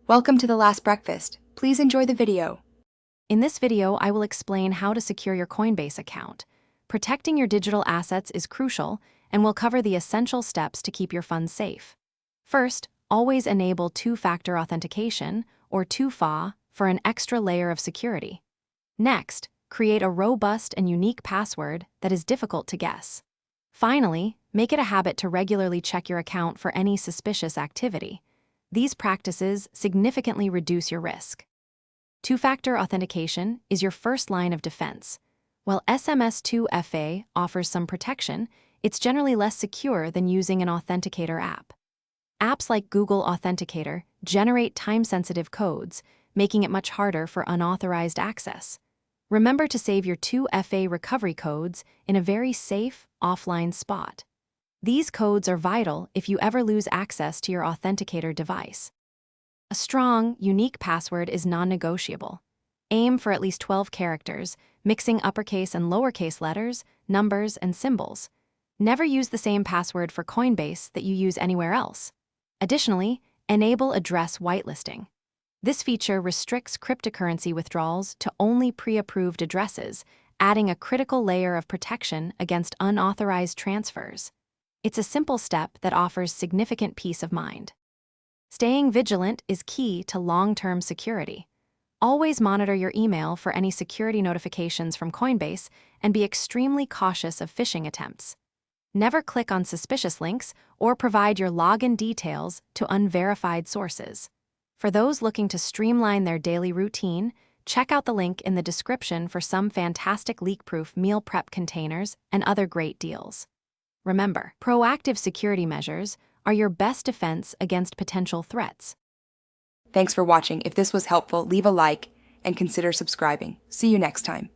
Welcome to The Last Breakfast. Please enjoy the video. In this video, I will explain how to secure your Coinbase account. Protecting your digital assets is crucial, and we'll cover the essential steps to keep your funds safe. First, always enable two-factor authentication, or 2FA, for an extra layer of security. Next, create a robust and unique password that is difficult to guess. Finally, make it a habit to regularly check your account for any suspicious activity. These practices significantly reduce your risk. Two-factor authentication is your first line of defense. While SMS2FA offers some protection, it's generally less secure than using an authenticator app. Apps like Google Authenticator generate time-sensitive codes, making it much harder for unauthorized access. Remember to save your 2FA recovery codes in a very safe, offline spot. These codes are vital if you ever lose access to your authenticator device. A strong, unique password is non-negotiable. Aim for at least 12 characters, mixing uppercase and lowercase letters, numbers, and symbols. Never use the same password for Coinbase that you use anywhere else. Additionally, enable address whitelisting. This feature restricts cryptocurrency withdrawals to only pre-approved addresses, adding a critical layer of protection against unauthorized transfers. It's a simple step that offers significant peace of mind. Staying vigilant is key to long-term security. Always monitor your email for any security notifications from Coinbase and be extremely cautious of phishing attempts. Never click on suspicious links or provide your login details to unverified sources. For those looking to streamline their daily routine, check out the link in the description for some fantastic leak-proof meal prep containers and other great deals. Remember, proactive security measures are your best defense against potential threats. Thanks for watching. If this was helpful, leave a like and consider subscribing. See you next time.